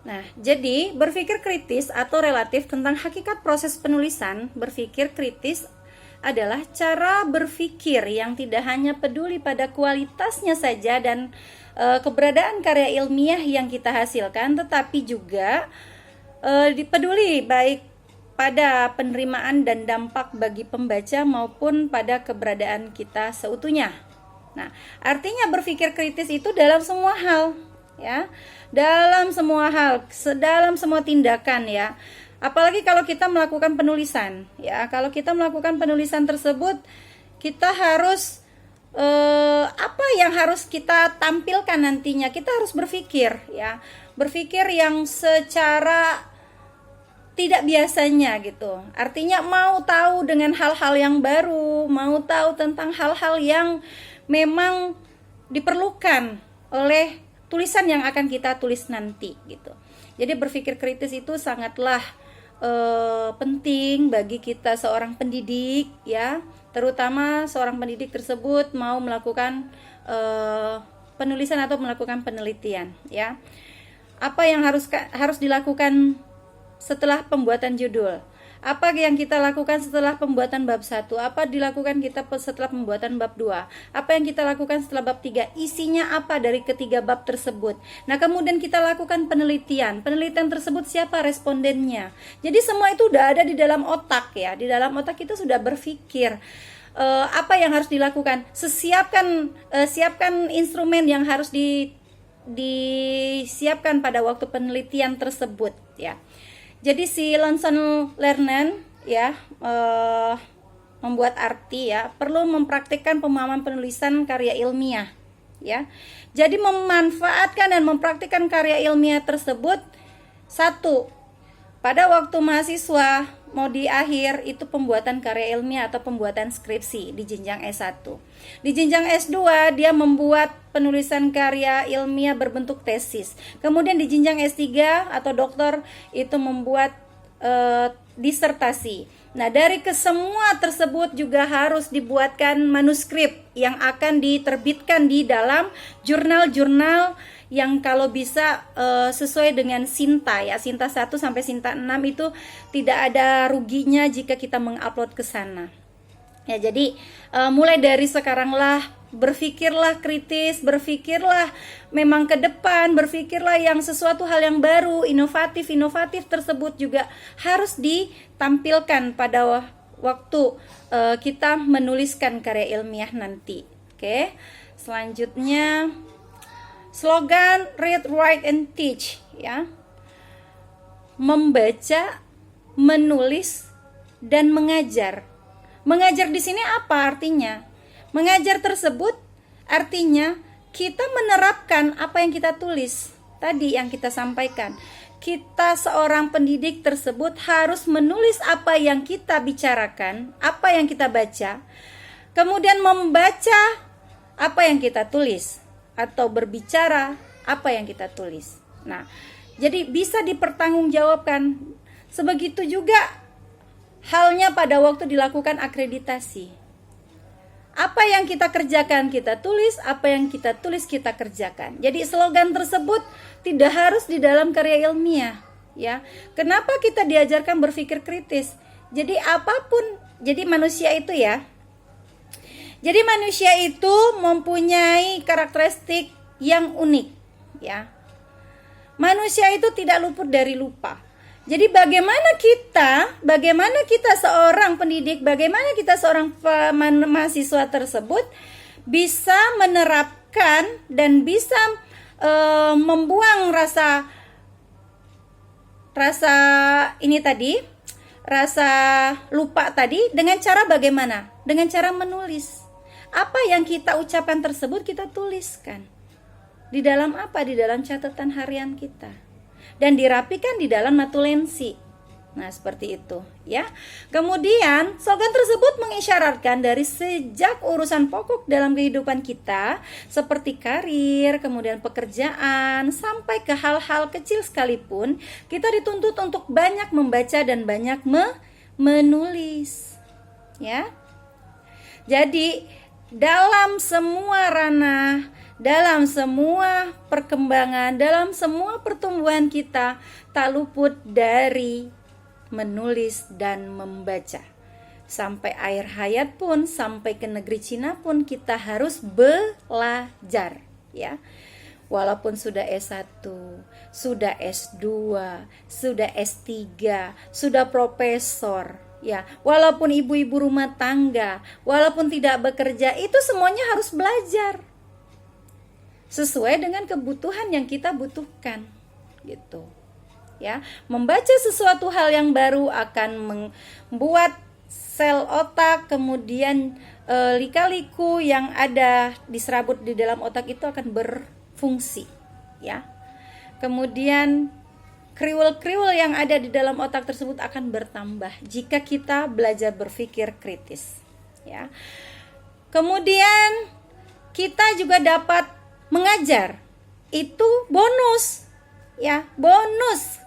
Nah, jadi berpikir kritis atau relatif tentang hakikat proses penulisan, berpikir kritis adalah cara berpikir yang tidak hanya peduli pada kualitasnya saja dan keberadaan karya ilmiah yang kita hasilkan, tetapi juga peduli baik pada penerimaan dan dampak bagi pembaca maupun pada keberadaan kita seutuhnya. Nah, artinya berpikir kritis itu dalam semua hal, ya, dalam semua hal, dalam semua tindakan, ya. Apalagi kalau kita melakukan penulisan, ya. Kalau kita melakukan penulisan tersebut, kita harus apa yang harus kita tampilkan nantinya. Kita harus berpikir, ya, berpikir yang secara tidak biasanya gitu. Artinya mau tahu dengan hal-hal yang baru, mau tahu tentang hal-hal yang memang diperlukan oleh tulisan yang akan kita tulis nanti gitu. Jadi berpikir kritis itu sangatlah penting bagi kita seorang pendidik, ya, terutama seorang pendidik tersebut mau melakukan penulisan atau melakukan penelitian, ya. Apa yang harus dilakukan setelah pembuatan judul? Apa yang kita lakukan setelah pembuatan bab 1? Apa dilakukan kita setelah pembuatan bab 2? Apa yang kita lakukan setelah bab 3? Isinya apa dari ketiga bab tersebut? Nah, kemudian kita lakukan penelitian. Penelitian tersebut siapa respondennya? Jadi semua itu udah ada di dalam otak, ya. Di dalam otak kita sudah berpikir apa yang harus dilakukan. Siapkan instrumen yang harus disiapkan pada waktu penelitian tersebut, ya. Jadi si Lanson Lerner, ya, membuat arti, ya, perlu mempraktikkan pemahaman penulisan karya ilmiah, ya. Jadi memanfaatkan dan mempraktikkan karya ilmiah tersebut. Satu, pada waktu mahasiswa mau di akhir itu pembuatan karya ilmiah atau pembuatan skripsi di jenjang S1. Di jenjang S2 dia membuat penulisan karya ilmiah berbentuk tesis. Kemudian di jenjang S3 atau doktor itu membuat disertasi. Nah, dari kesemua tersebut juga harus dibuatkan manuskrip yang akan diterbitkan di dalam jurnal-jurnal yang kalau bisa sesuai dengan Sinta, ya. Sinta 1 sampai Sinta 6 itu tidak ada ruginya jika kita mengupload ke sana. Ya, jadi mulai dari sekaranglah berpikirlah kritis, berpikirlah memang ke depan, berpikirlah yang sesuatu hal yang baru, inovatif tersebut juga harus ditampilkan pada waktu kita menuliskan karya ilmiah nanti. Oke. Selanjutnya slogan read, write, and teach, ya. Membaca, menulis, dan mengajar. Mengajar di sini apa artinya? Mengajar tersebut artinya kita menerapkan apa yang kita tulis. Tadi yang kita sampaikan. Kita seorang pendidik tersebut harus menulis apa yang kita bicarakan, apa yang kita baca. Kemudian membaca apa yang kita tulis. Atau berbicara apa yang kita tulis. Nah, jadi bisa dipertanggungjawabkan. Sebegitu juga halnya pada waktu dilakukan akreditasi. Apa yang kita kerjakan kita tulis, apa yang kita tulis kita kerjakan. Jadi slogan tersebut tidak harus di dalam karya ilmiah, ya. Kenapa kita diajarkan berpikir kritis? Jadi apapun, jadi manusia itu, ya. Jadi manusia itu mempunyai karakteristik yang unik, ya. Manusia itu tidak luput dari lupa. Jadi bagaimana kita seorang pendidik, bagaimana kita seorang mahasiswa tersebut bisa menerapkan dan bisa membuang rasa lupa tadi dengan cara bagaimana? Dengan cara menulis. Apa yang kita ucapkan tersebut kita tuliskan. Di dalam apa? Di dalam catatan harian kita. Dan dirapikan di dalam matulensi. Nah, seperti itu, ya. Kemudian, slogan tersebut mengisyaratkan dari sejak urusan pokok dalam kehidupan kita, seperti karir, kemudian pekerjaan, sampai ke hal-hal kecil sekalipun, kita dituntut untuk banyak membaca dan banyak menulis. Ya. Jadi, dalam semua ranah, dalam semua perkembangan, dalam semua pertumbuhan kita, tak luput dari menulis dan membaca. Sampai akhir hayat pun, sampai ke negeri Cina pun kita harus belajar, ya. Walaupun sudah S1, sudah S2, sudah S3, sudah profesor, ya. Walaupun ibu-ibu rumah tangga, walaupun tidak bekerja, itu semuanya harus belajar sesuai dengan kebutuhan yang kita butuhkan, gitu. Ya, membaca sesuatu hal yang baru akan membuat sel otak, kemudian lika-liku yang ada di serabut di dalam otak itu akan berfungsi, ya. Kemudian kriwel-kriwel yang ada di dalam otak tersebut akan bertambah jika kita belajar berpikir kritis, ya. Kemudian kita juga dapat mengajar, itu bonus, ya, bonus.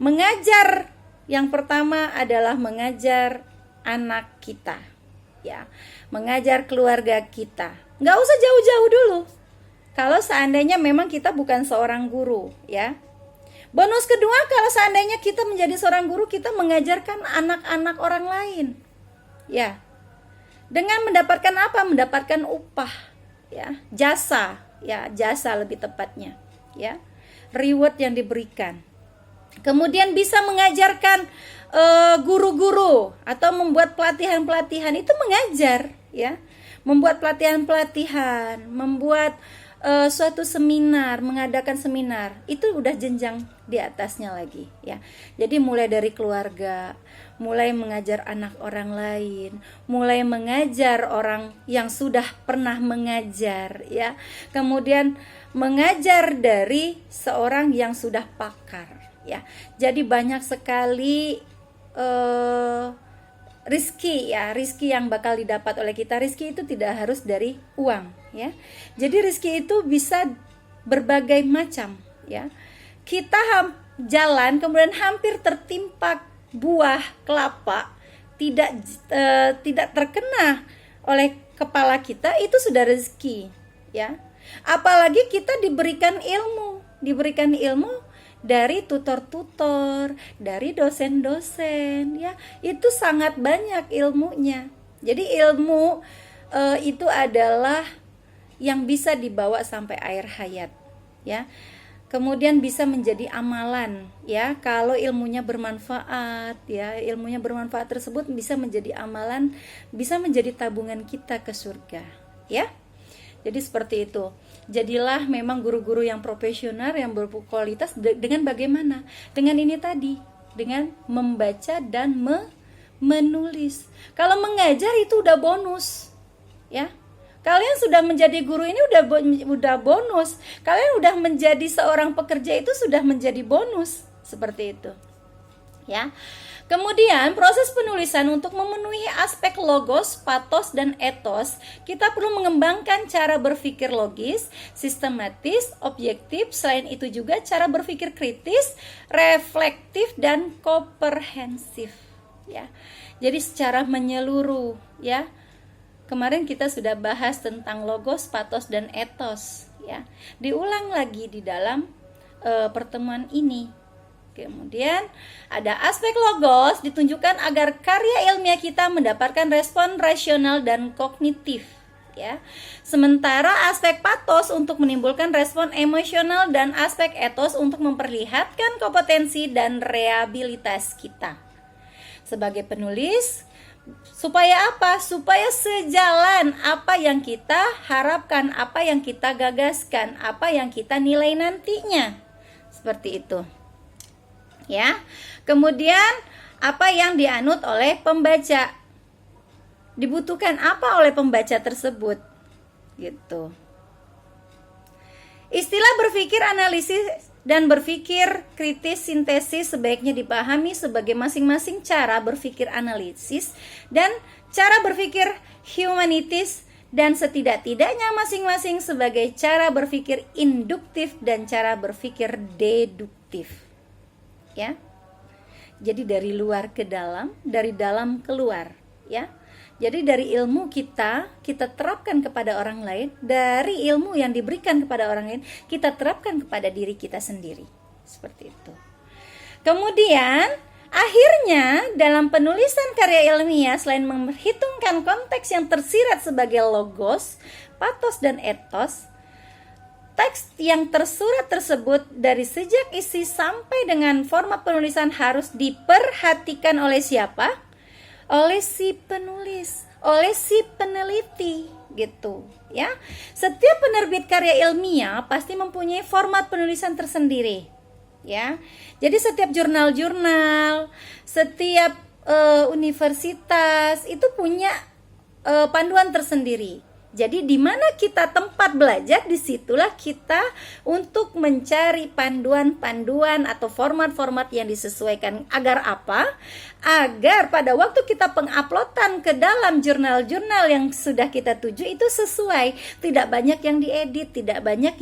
Mengajar yang pertama adalah mengajar anak kita, ya, mengajar keluarga kita. Nggak usah jauh-jauh dulu. Kalau seandainya memang kita bukan seorang guru, ya. Bonus kedua, kalau seandainya kita menjadi seorang guru, kita mengajarkan anak-anak orang lain, ya. Dengan mendapatkan apa? Mendapatkan upah, ya, jasa, ya, jasa lebih tepatnya, ya, reward yang diberikan. Kemudian bisa mengajarkan guru-guru atau membuat pelatihan-pelatihan, itu mengajar, ya. Membuat pelatihan-pelatihan, membuat suatu seminar, mengadakan seminar, itu udah jenjang di atasnya lagi, ya. Jadi mulai dari keluarga, mulai mengajar anak orang lain, mulai mengajar orang yang sudah pernah mengajar, ya. Kemudian mengajar dari seorang yang sudah pakar, ya. Jadi banyak sekali rizki, ya, rizki yang bakal didapat oleh kita. Rizki itu tidak harus dari uang, ya. Jadi rizki itu bisa berbagai macam, ya. Kita jalan kemudian hampir tertimpa buah kelapa, tidak terkena oleh kepala kita, itu sudah rezeki, ya. Apalagi kita diberikan ilmu dari tutor-tutor, dari dosen-dosen, ya, itu sangat banyak ilmunya. Jadi ilmu itu adalah yang bisa dibawa sampai akhir hayat, ya. Kemudian bisa menjadi amalan, ya. Kalau ilmunya bermanfaat, ya, ilmunya bermanfaat tersebut bisa menjadi amalan, bisa menjadi tabungan kita ke surga, ya. Jadi seperti itu. Jadilah memang guru-guru yang profesional, yang berkualitas dengan bagaimana? Dengan ini tadi, dengan membaca dan menulis. Kalau mengajar itu udah bonus, ya. Kalian sudah menjadi guru ini udah bonus. Kalian udah menjadi seorang pekerja itu sudah menjadi bonus, seperti itu, ya. Kemudian proses penulisan untuk memenuhi aspek logos, patos, dan etos, kita perlu mengembangkan cara berpikir logis, sistematis, objektif. Selain itu juga cara berpikir kritis, reflektif, dan komprehensif, ya. Jadi secara menyeluruh, ya. Kemarin kita sudah bahas tentang logos, patos, dan etos, ya. Diulang lagi di dalam pertemuan ini. Kemudian ada aspek logos ditunjukkan agar karya ilmiah kita mendapatkan respon rasional dan kognitif, ya. Sementara aspek patos untuk menimbulkan respon emosional dan aspek etos untuk memperlihatkan kompetensi dan reliabilitas kita. Sebagai penulis, supaya apa? Supaya sejalan apa yang kita harapkan, apa yang kita gagaskan, apa yang kita nilai nantinya. Seperti itu, ya. Kemudian apa yang dianut oleh pembaca, dibutuhkan apa oleh pembaca tersebut, gitu. Istilah berpikir analisis dan berpikir kritis sintesis sebaiknya dipahami sebagai masing-masing cara berpikir analisis dan cara berpikir humanitis, dan setidak-tidaknya masing-masing sebagai cara berpikir induktif dan cara berpikir deduktif, ya. Jadi dari luar ke dalam, dari dalam keluar, ya. Jadi dari ilmu kita terapkan kepada orang lain, dari ilmu yang diberikan kepada orang lain, kita terapkan kepada diri kita sendiri. Seperti itu. Kemudian, akhirnya dalam penulisan karya ilmiah, selain memperhitungkan konteks yang tersirat sebagai logos, patos, dan etos, teks yang tersurat tersebut dari sejak isi sampai dengan format penulisan harus diperhatikan oleh siapa? Oleh si penulis, oleh si peneliti, gitu ya. Setiap penerbit karya ilmiah pasti mempunyai format penulisan tersendiri, ya. Jadi setiap jurnal-jurnal, setiap universitas itu punya panduan tersendiri. Jadi di mana kita tempat belajar, disitulah kita untuk mencari panduan-panduan atau format-format yang disesuaikan. Agar apa? Agar pada waktu kita penguploadan ke dalam jurnal-jurnal yang sudah kita tuju itu sesuai, tidak banyak yang diedit, tidak banyak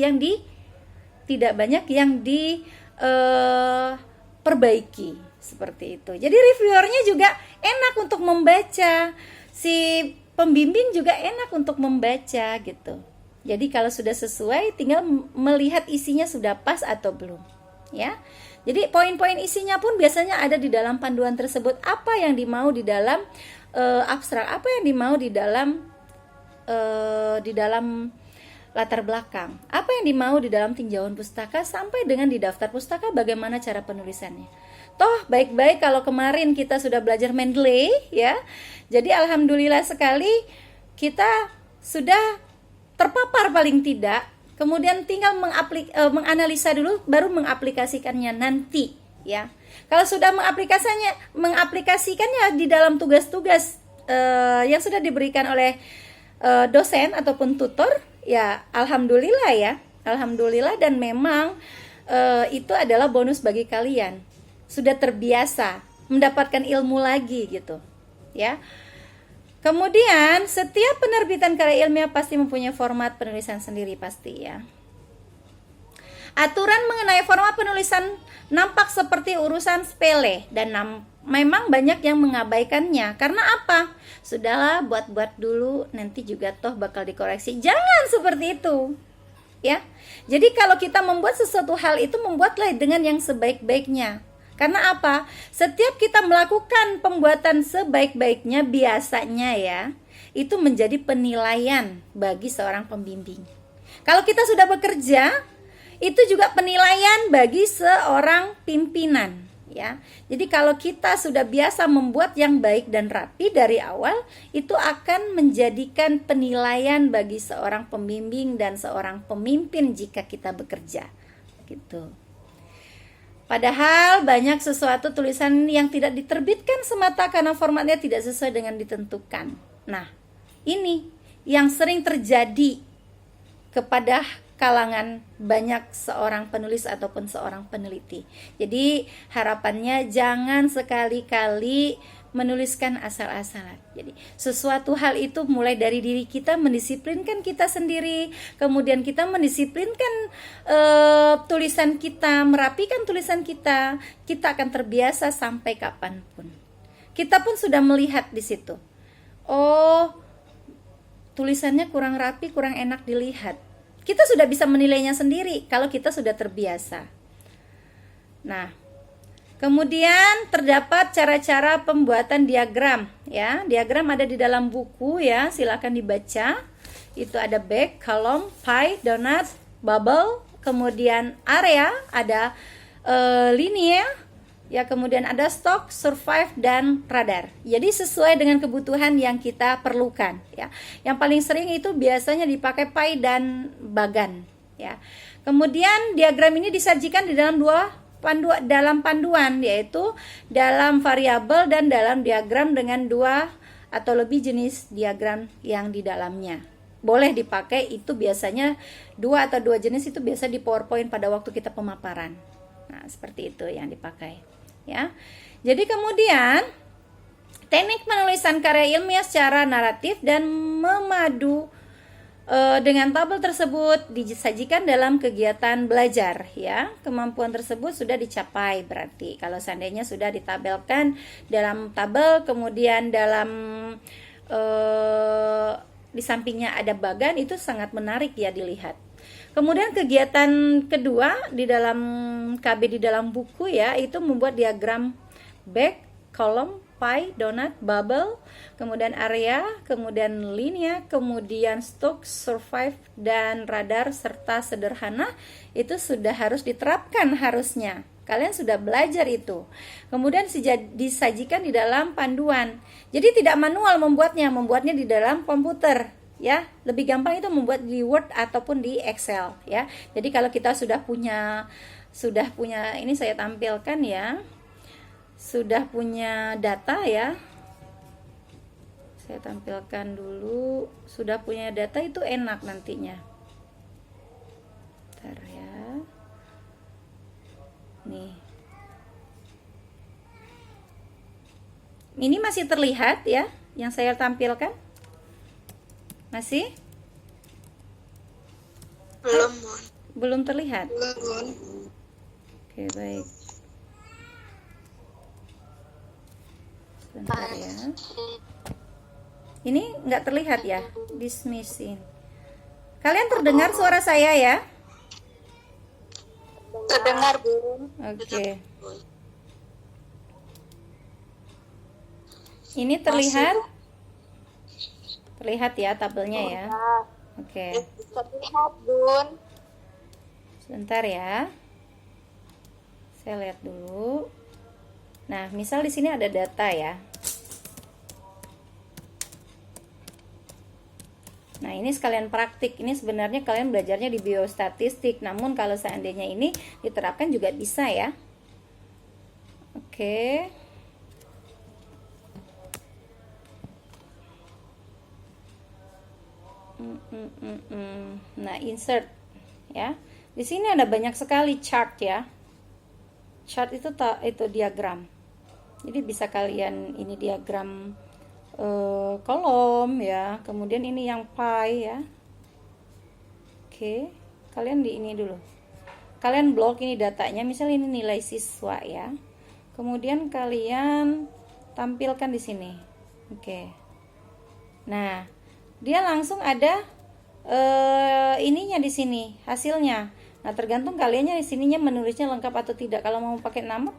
yang diperbaiki, seperti itu. Jadi reviewernya juga enak untuk membaca, si pembimbing juga enak untuk membaca gitu. Jadi kalau sudah sesuai, tinggal melihat isinya sudah pas atau belum, ya. Jadi poin-poin isinya pun biasanya ada di dalam panduan tersebut. Apa yang dimau di dalam abstrak, apa yang dimau di dalam latar belakang, apa yang dimau di dalam tinjauan pustaka, sampai dengan di daftar pustaka bagaimana cara penulisannya. Toh baik-baik kalau kemarin kita sudah belajar Mendeley, ya. Jadi alhamdulillah sekali kita sudah terpapar paling tidak. Kemudian tinggal menganalisa dulu, baru mengaplikasikannya nanti, ya. Kalau sudah mengaplikasikannya di dalam tugas-tugas yang sudah diberikan oleh dosen ataupun tutor, ya alhamdulillah, ya. Alhamdulillah, dan memang itu adalah bonus bagi kalian. Sudah terbiasa mendapatkan ilmu lagi gitu, ya. Kemudian setiap penerbitan karya ilmiah pasti mempunyai format penulisan sendiri pasti, ya. Aturan mengenai format penulisan nampak seperti urusan sepele dan memang banyak yang mengabaikannya. Karena apa? Sudahlah, buat-buat dulu, nanti juga toh bakal dikoreksi. Jangan seperti itu, ya. Jadi kalau kita membuat sesuatu hal itu, membuatlah dengan yang sebaik-baiknya. Karena apa? Setiap kita melakukan pembuatan sebaik-baiknya, biasanya, ya, itu menjadi penilaian bagi seorang pembimbing. Kalau kita sudah bekerja, itu juga penilaian bagi seorang pimpinan, ya. Jadi kalau kita sudah biasa membuat yang baik dan rapi dari awal, itu akan menjadikan penilaian bagi seorang pembimbing dan seorang pemimpin jika kita bekerja, gitu. Padahal banyak sesuatu tulisan yang tidak diterbitkan semata karena formatnya tidak sesuai dengan ditentukan. Nah, ini yang sering terjadi kepada kalangan banyak seorang penulis ataupun seorang peneliti. Jadi harapannya jangan sekali-kali menuliskan asal-asalan. Jadi sesuatu hal itu mulai dari diri kita, mendisiplinkan kita sendiri, kemudian kita mendisiplinkan tulisan kita, merapikan tulisan kita, kita akan terbiasa sampai kapanpun. Kita pun sudah melihat di situ. Oh, tulisannya kurang rapi, kurang enak dilihat. Kita sudah bisa menilainya sendiri kalau kita sudah terbiasa. Nah, kemudian terdapat cara-cara pembuatan diagram, ya. Diagram ada di dalam buku, ya, silakan dibaca. Itu ada back, column, pie, donut, bubble, kemudian area, ada linear, ya, kemudian ada stock, survive, dan radar. Jadi sesuai dengan kebutuhan yang kita perlukan, ya. Yang paling sering itu biasanya dipakai pie dan bagan, ya. Kemudian diagram ini disajikan di dalam dalam panduan, yaitu dalam variabel dan dalam diagram dengan 2 atau lebih jenis diagram yang di dalamnya. Boleh dipakai, itu biasanya 2 atau 2 jenis itu biasa di PowerPoint pada waktu kita pemaparan. Nah, seperti itu yang dipakai, ya. Jadi kemudian teknik penulisan karya ilmiah secara naratif dan memadu dengan tabel tersebut disajikan dalam kegiatan belajar, ya. Kemampuan tersebut sudah dicapai berarti kalau seandainya sudah ditabelkan dalam tabel, kemudian dalam di sampingnya ada bagan, itu sangat menarik ya dilihat. Kemudian kegiatan kedua di dalam KB di dalam buku ya, itu membuat diagram bag, column, pie, donut, bubble, kemudian area, kemudian linear, kemudian stock, survive, dan radar, serta sederhana. Itu sudah harus diterapkan harusnya. Kalian sudah belajar itu. Kemudian disajikan di dalam panduan. Jadi tidak manual membuatnya di dalam komputer. Ya, lebih gampang itu membuat di Word ataupun di Excel ya. Jadi kalau kita sudah punya ini saya tampilkan ya. Sudah punya data ya. Saya tampilkan dulu. Sudah punya data itu enak nantinya. Bentar ya. Nih. Ini masih terlihat ya yang saya tampilkan? Masih? Belum, Belum terlihat? Belum. Oke, baik. Sebentar ya. Ini nggak terlihat ya? Dismissing. Kalian terdengar suara saya ya? Terdengar, Bun. Oke. Ini terlihat? Terlihat ya tabelnya ya? Oke. Terlihat, Bun. Sebentar ya. Saya lihat dulu. Nah, misal di sini ada data ya. Nah, ini sekalian praktik. Ini sebenarnya kalian belajarnya di biostatistik. Namun kalau seandainya ini diterapkan juga bisa ya. Oke. Nah, insert ya. Di sini ada banyak sekali chart ya. Chart itu diagram. Jadi bisa kalian ini diagram kolom ya. Kemudian ini yang pie ya. Oke, kalian di ini dulu. Kalian blok ini datanya, misalnya ini nilai siswa ya. Kemudian kalian tampilkan di sini. Oke. Nah, dia langsung ada ininya di sini hasilnya. Nah, tergantung kaliannya di sininya menulisnya lengkap atau tidak. Kalau mau pakai nama,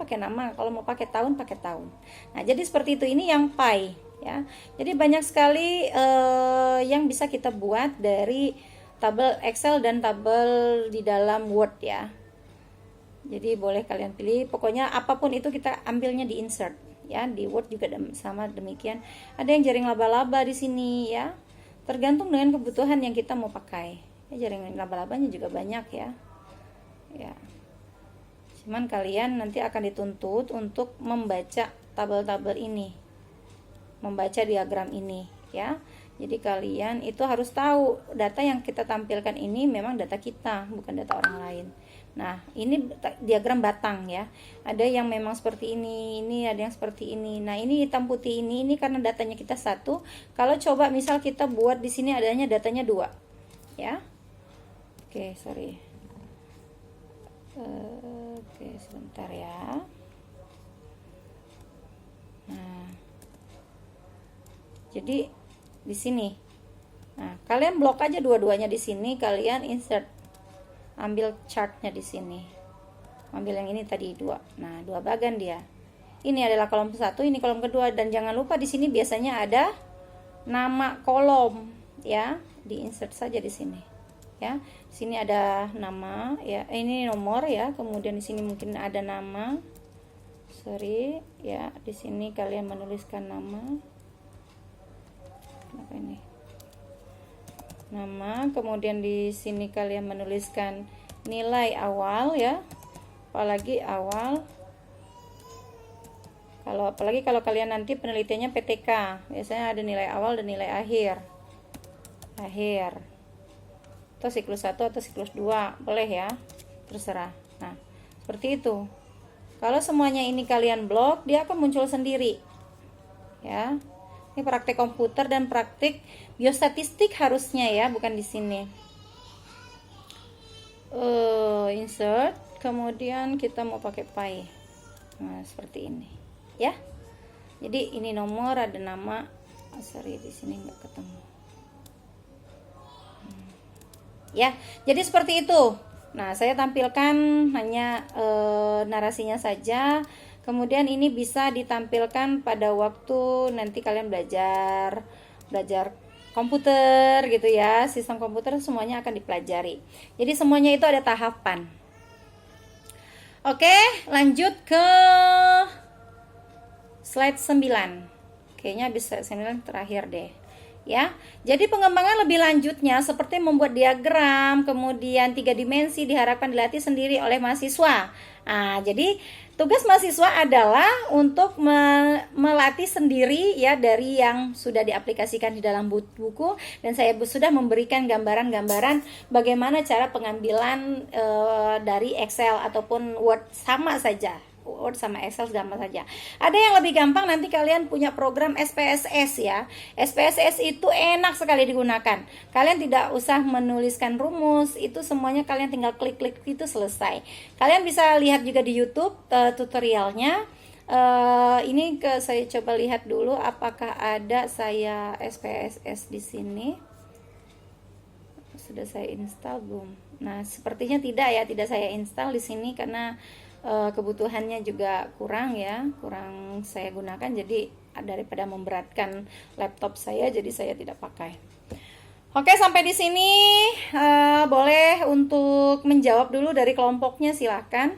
kalau mau pakai tahun pakai tahun. Nah, jadi seperti itu. Ini yang pie ya. Jadi banyak sekali yang bisa kita buat dari tabel Excel dan tabel di dalam Word ya. Jadi boleh kalian pilih. Pokoknya apapun itu kita ambilnya di insert ya. Di Word juga sama demikian. Ada yang jaring laba-laba di sini ya. Tergantung dengan kebutuhan yang kita mau pakai. Ya, jaring laba-labanya juga banyak ya. Ya. Cuman kalian nanti akan dituntut untuk membaca tabel-tabel ini. Membaca diagram ini ya. Jadi kalian itu harus tahu data yang kita tampilkan ini memang data kita, bukan data orang lain. Nah, ini diagram batang ya. Ada yang memang seperti ini ada yang seperti ini. Nah, ini hitam putih ini karena datanya kita satu. Kalau coba misal kita buat di sini adanya datanya 2. Ya. Oke, sorry. Oke, sebentar ya. Nah. Jadi di sini. Nah, kalian blok aja dua-duanya di sini, kalian insert. Ambil chartnya di sini. Ambil yang ini tadi 2. Nah, 2 bagan dia. Ini adalah kolom 1, ini kolom kedua, dan jangan lupa di sini biasanya ada nama kolom ya, diinsert saja di sini. Ya. Di sini ada nama ya. Ini nomor ya, kemudian di sini mungkin ada nama. Sorry ya, di sini kalian menuliskan nama. Apa ini? Nama, kemudian di sini kalian menuliskan nilai awal ya, apalagi awal. Apalagi kalau kalian nanti penelitiannya PTK, biasanya ada nilai awal dan nilai akhir. Atau siklus 1 atau siklus 2, boleh ya, terserah. Nah, seperti itu. Kalau semuanya ini kalian blok, dia akan muncul sendiri ya. Ini praktik komputer dan praktik biostatistik harusnya ya, bukan di sini. Insert, kemudian kita mau pakai pie. Nah, seperti ini ya. Jadi ini nomor, ada nama Oh, sorry, di sini nggak ketemu. Ya, jadi seperti itu. Nah, saya tampilkan hanya narasinya saja. Kemudian ini bisa ditampilkan pada waktu nanti kalian belajar komputer gitu ya. Sistem komputer semuanya akan dipelajari. Jadi semuanya itu ada tahapan. Oke, lanjut ke slide 9. Kayaknya habis slide 9 terakhir deh. Ya, jadi pengembangan lebih lanjutnya seperti membuat diagram, kemudian 3 dimensi diharapkan dilatih sendiri oleh mahasiswa. Nah, jadi tugas mahasiswa adalah untuk melatih sendiri ya dari yang sudah diaplikasikan di dalam buku, dan saya sudah memberikan gambaran-gambaran bagaimana cara pengambilan dari Excel ataupun Word, sama saja. Word sama Excel gampang saja. Ada yang lebih gampang, nanti kalian punya program SPSS ya. SPSS itu enak sekali digunakan. Kalian tidak usah menuliskan rumus, itu semuanya kalian tinggal klik-klik itu selesai. Kalian bisa lihat juga di YouTube tutorialnya. Ini saya coba lihat dulu apakah ada saya SPSS di sini. Sudah saya install belum? Nah, sepertinya tidak ya, tidak saya install di sini karena kebutuhannya juga kurang ya, kurang saya gunakan, jadi daripada memberatkan laptop saya, jadi saya tidak pakai. Oke, sampai di sini boleh untuk menjawab dulu dari kelompoknya, silakan.